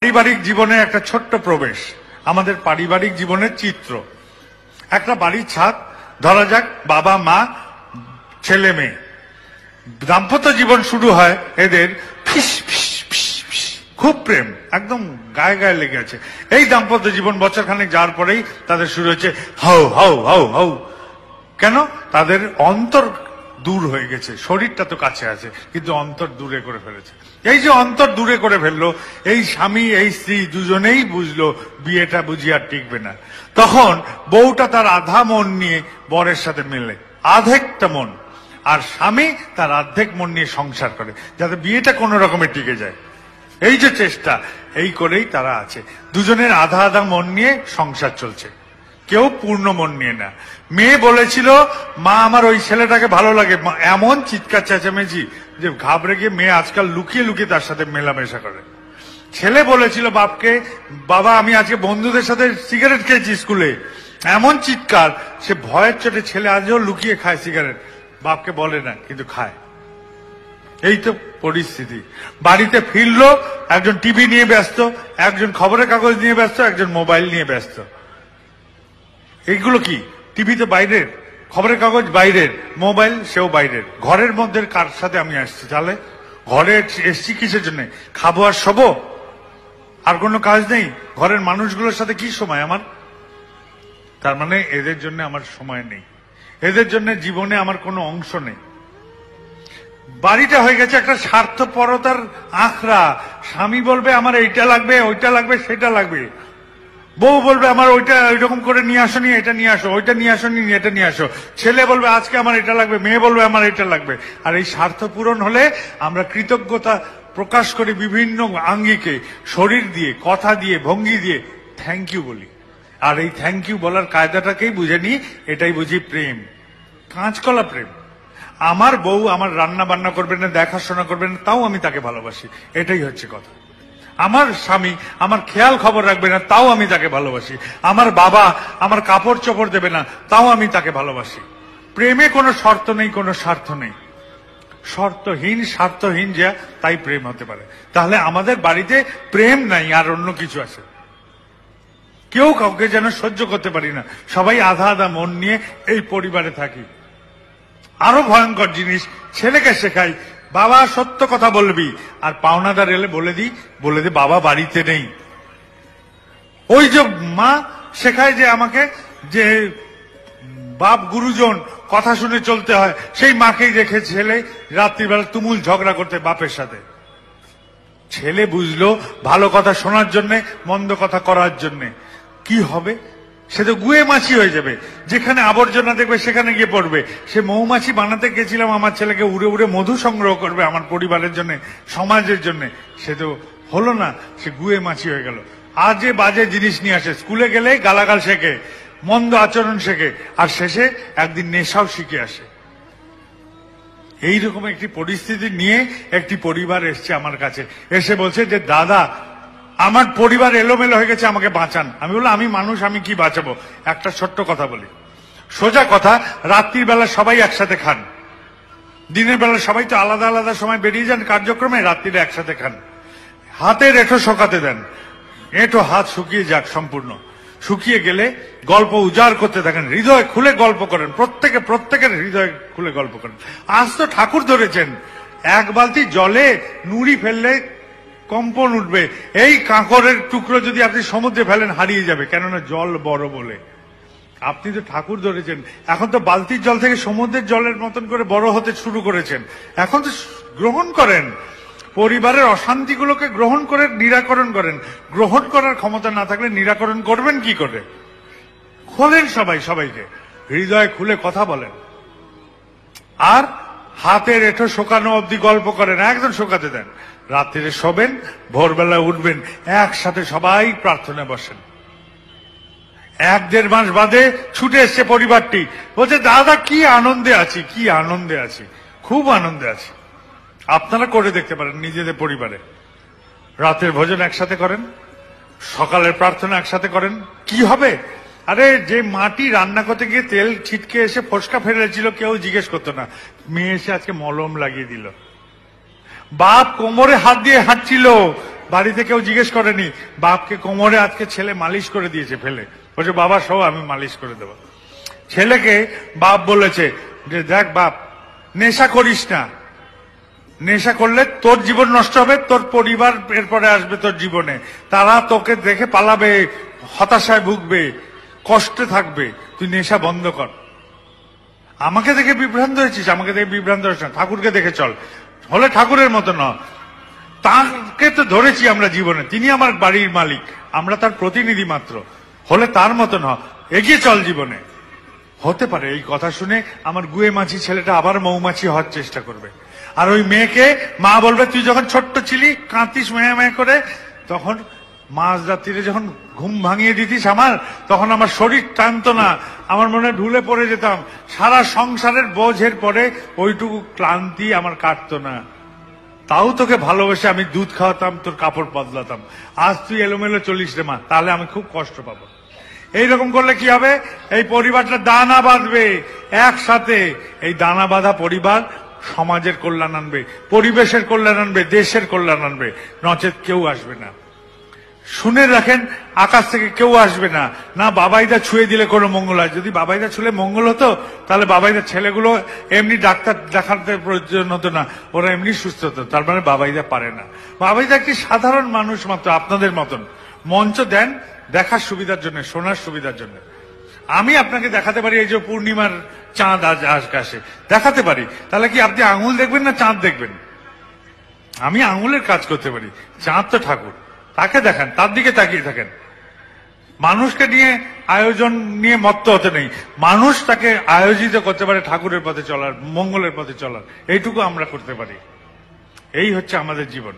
পারিবারিক জীবনে একটা ছোট্ট প্রবেশ, আমাদের পারিবারিক জীবনের চিত্র। একটা বাড়ির ছাদ, ধরা যাক বাবা মা ছেলে মেয়ে, দাম্পত্য জীবন শুরু হয় এদের ফিস ফিস ফিস ফিস, খুব প্রেম, একদম গায়ে গায়ে লেগে আছে। এই দাম্পত্য জীবন বছরখানেক যাওয়ার পরেই তাদের শুরু হচ্ছে হাউ হাউ হাউ হাউ। কেন? তাদের অন্তর দূর হয়ে গেছে, শরীরটা তো কাছে আছে কিন্তু অন্তর দূরে করে ফেলেছে। এই যে অন্তর দূরে করে ফেললো, এই স্বামী এই স্ত্রী দুজনেই বুঝলো বিয়েটা বুঝি আর টিকবে না। তখন বউটা তার আধা মন নিয়ে বরের সাথে মেলে, আধেকটা মন, আর স্বামী তার অর্ধেক মন নিয়ে সংসার করে যাতে বিয়েটা কোনো রকমে টিকে যায়। এই যে চেষ্টা, এই করেই তারা আছে, দুজনের আধা আধা মন নিয়ে সংসার চলছে, কেউ পূর্ণ মন নিয়ে না। মেয়ে বলেছিল মা আমার ওই ছেলেটাকে ভালো লাগে, এমন চিৎকার চেঁচামেচি যে ঘাবড়ে গিয়ে মেয়ে আজকাল লুকিয়ে লুকিয়ে তার সাথে মেলামেশা করে। ছেলে বলেছিল বাপকে বাবা আমি আজকে বন্ধুদের সাথে সিগারেট খেয়েছি স্কুলে, এমন চিৎকার, সে ভয়ের চোটে ছেলে আজও লুকিয়ে খায় সিগারেট, বাপকে বলে না কিন্তু খায়। এই তো পরিস্থিতি। বাড়িতে ফিরলো, একজন টিভি নিয়ে ব্যস্ত, একজন খবরের কাগজ নিয়ে ব্যস্ত, একজন মোবাইল নিয়ে ব্যস্ত। এইগুলো কি? টিভি তো বাইরের, খবরের কাগজ বাইরের, মোবাইল সেও বাইরের। ঘরের মধ্যে কার সাথে আমি আসছি? তাহলে ঘরে এসছি কিসের জন্য? খাবো আর শোবো, আর কোনো কাজ নেই? ঘরের মানুষগুলোর সাথে কি সময় আমার? তার মানে এদের জন্য আমার সময় নেই, এদের জন্য জীবনে আমার কোনো অংশ নেই। বাড়িটা হয়ে গেছে একটা স্বার্থপরতার আখড়া। স্বামী বলবে আমার এইটা লাগবে, ওইটা লাগবে, সেটা লাগবে। বউ বলবে আমার ওইটা ওইরকম করে নিয়ে আসো, নিয়ে এটা নিয়ে আসো, ওইটা নিয়ে আসো, নিয়ে এটা নিয়ে আসো। ছেলে বলবে আজকে আমার এটা লাগবে, মেয়ে বলবে আমার এটা লাগবে। আর এই স্বার্থ পূরণ হলে আমরা কৃতজ্ঞতা প্রকাশ করি বিভিন্ন আঙ্গিকে, শরীর দিয়ে, কথা দিয়ে, ভঙ্গি দিয়ে থ্যাংক ইউ বলি। আর এই থ্যাংক ইউ বলার কায়দাটাকেই বুঝে নিই, এটাই বুঝি প্রেম, কাঁচকলা প্রেম। আমার বউ আমার রান্না বান্না করবে না, দেখাশোনা করবে না, তাও আমি তাকে ভালোবাসি, এটাই হচ্ছে কথা। আমার স্বামী আমার খেয়াল খবর রাখবে না, তাও আমি তাকে ভালোবাসি। আমার বাবা আমার কাপড় চোপড় দেবে না, তাও আমি তাকে ভালোবাসি। প্রেমে কোনো শর্ত নেই, কোনো স্বার্থ নেই, শর্তহীন স্বার্থহীন যা তাই প্রেম হতে পারে। তাহলে আমাদের বাড়িতে প্রেম নাই, আর অন্য কিছু আছে। কেউ কাউকে যেন সহ্য করতে পারি না, সবাই আধা আধা মন নিয়ে এই পরিবারে থাকি। আরো ভয়ঙ্কর জিনিস, ছেলেকে শেখাই বাবা সত্য কথা বলবি, আর পাওনাদার এলে বলে দি বাবা বাড়িতে নেই। ওই যে মা শেখায় যে আমাকে যে বাপ গুরুজন, কথা শুনে চলতে হয়, সেই মাকেই রেখে ছেলে রাত্রিবেলা তুমুল ঝগড়া করতে বাপের সাথে। ছেলে বুঝলো ভালো কথা শোনার জন্য, মন্দ কথা করার জন্য। কি হবে? সে তো গুয়ে মাছি হয়ে যাবে, যেখানে আবর্জনা দেখবে সেখানে গিয়ে পড়বে। সে মৌমাছি বানাতে গেছিলাম আমার ছেলেকে, উড়ে উড়ে মধু সংগ্রহ করবে আমার পরিবারের জন্য, সমাজের জন্য, সে তো হলো না, সে গুয়ে মাছি হয়ে গেল। আজে বাজে জিনিস নিয়ে আসে, স্কুলে গেলেই গালাগাল শেখে, মন্দ আচরণ শেখে, আর শেষে একদিন নেশাও শিখে আসে। এইরকম একটি পরিস্থিতি নিয়ে একটি পরিবার এসছে আমার কাছে, এসে বলছে যে দাদা আমার পরিবার এলোমেলো হয়ে গেছে, আমাকে বাঁচান। আমি বললাম আমি মানুষ, আমি কি বাঁচাবো? একটা ছোট্ট কথা বলি, সোজা কথা, রাত্রির বেলা সবাই একসাথে খান, দিনের বেলা সবাই তো আলাদা আলাদা সময় বেরিয়ে যান কার্যক্রমে, রাত্রিরে একসাথে খান। হাতের এঁঠো শোকাতে দেন, এঁঠো হাত শুকিয়ে যাক সম্পূর্ণ। শুকিয়ে গেলে গল্প উজাড় করতে থাকেন, হৃদয় খুলে গল্প করেন, প্রত্যেকের হৃদয় খুলে গল্প করেন। আজ তো ঠাকুর ধরেছেন, এক বালতি জলে নুড়ি ফেললে কম্পন উঠবে, এই কাঁকরের টুকরো যদি আপনি সমুদ্রে ফেলেন হারিয়ে যাবে, কেননা জল বড় বলে। আপনি তো ঠাকুর ধরেছেন, এখন তো বালতির জল থেকে সমুদ্রের জলের মতন করে বড় হতে শুরু করেছেন। এখন তো গ্রহণ করেন, পরিবারের অশান্তিগুলোকে গ্রহণ করে নিরাকরণ করেন। গ্রহণ করার ক্ষমতা না থাকলে নিরাকরণ করবেন কি করে? খোলেন সবাইকে, হৃদয় খুলে কথা বলেন, আর হাতের এঁঠো শোকানো অবধি গল্প করেন, একদম শোকাতে দেন। রাত্রিরে শোবেন, ভোরবেলা উঠবেন, একসাথে সবাই প্রার্থনা বসেন। 1-1.5 মাস বাদে ছুটে এসছে পরিবারটি, বলছে দাদা কি আনন্দে আছি, কি আনন্দে আছি, খুব আনন্দে আছি। আপনারা করে দেখতে পারেন নিজেদের পরিবারে, রাতের ভোজন একসাথে করেন, সকালের প্রার্থনা একসাথে করেন, কি হবে? আরে যে মাটি রান্না করতে গিয়ে তেল ছিটকে এসে ফোসকা ফেলেছিল, কেউ জিজ্ঞেস করতো না, মেয়ে এসে আজকে মলম লাগিয়ে দিল। বাপ কোমরে হাত দিয়ে হাঁটছিল, বাড়িতে কেউ জিজ্ঞেস করেনি, বাপকে কোমরে আজকে ছেলে মালিশ করে দিয়েছে ফেলে, বলছে বাবা সহ আমি মালিশ করে দেবো। ছেলেকে বাপ বলেছে যে দেখ বাপ, নেশা করিস না, নেশা করলে তোর জীবন নষ্ট হবে, তোর পরিবার এরপরে আসবে তোর জীবনে, তারা তোকে দেখে পালাবে, হতাশায় ভুগবে, কষ্টে থাকবে, তুই নেশা বন্ধ কর। আমাকে দেখে বিভ্রান্ত হয়েছিস, আমাকে দেখে বিভ্রান্ত হয়েছিস না, ঠাকুরকে দেখে চল, হলে ঠাকুরের মতো ন। তাকে তো ধরেছি আমরা জীবনে, তিনি আমার বাড়ির মালিক, আমরা তার প্রতিনিধি মাত্র, হলে তার মতো ন, এগিয়ে চল জীবনে। হতে পারে এই কথা শুনে আমার গুয়ে মাছি ছেলেটা আবার মৌমাছি হওয়ার চেষ্টা করবে, আর ওই মেয়েকে মা বলবে তুই যখন ছোট্ট ছিলি কাঁদতিস মেয়ে মেয়ে করে, তখন মাঝ রাত্রিরে যখন ঘুম ভাঙিয়ে দিতিস আমার, তখন আমার শরীর টানতো না, আমার মনে ঢুলে পড়ে যেতাম, সারা সংসারের বোঝের পরে ওইটুকু ক্লান্তি আমার কাটতো না, তাও তোকে ভালোবেসে আমি দুধ খাওয়াতাম, তোর কাপড় বদলাতাম, আজ তুই এলোমেলো চলিস রে মা, তাহলে আমি খুব কষ্ট পাবো। এইরকম করলে কি হবে, এই পরিবারটা দানা বাঁধবে একসাথে, এই দানা বাঁধা পরিবার সমাজের কল্যাণ আনবে, পরিবেশের কল্যাণ আনবে, দেশের কল্যাণ আনবে, নচেত কেউ আসবে না। শুনে রাখেন, আকাশ থেকে কেউ আসবে না, না বাবাইদা ছুঁয়ে দিলে কোনো মঙ্গল হয়। যদি বাবাইদা ছুঁলে মঙ্গল হতো, তাহলে বাবাইদা ছেলেগুলো এমনি ডাক্তার দেখাতে প্রয়োজন হতো না, ওরা এমনি সুস্থ হতো। তার মানে বাবাইদা পারে না। বাবাইদা একটি সাধারণ মানুষ মাত্র, আপনাদের মতন। মঞ্চ দেন দেখার সুবিধার জন্য, শোনার সুবিধার জন্য। আমি আপনাকে দেখাতে পারি এই যে পূর্ণিমার চাঁদ আজ আকাশে দেখাতে পারি, তাহলে কি আপনি আঙুল দেখবেন না চাঁদ দেখবেন? আমি আঙুলের কাজ করতে পারি, চাঁদ তো ঠাকুর, তাকে দেখান, তার দিকে তাকিয়ে থাকেন। মানুষকে নিয়ে আয়োজন নিয়ে মত্ত হতে নেই, মানুষ তাকে আয়োজিত করতে পারে ঠাকুরের পথে চলার, মঙ্গলের পথে চলার, এইটুকু আমরা করতে পারি। এই হচ্ছে আমাদের জীবন।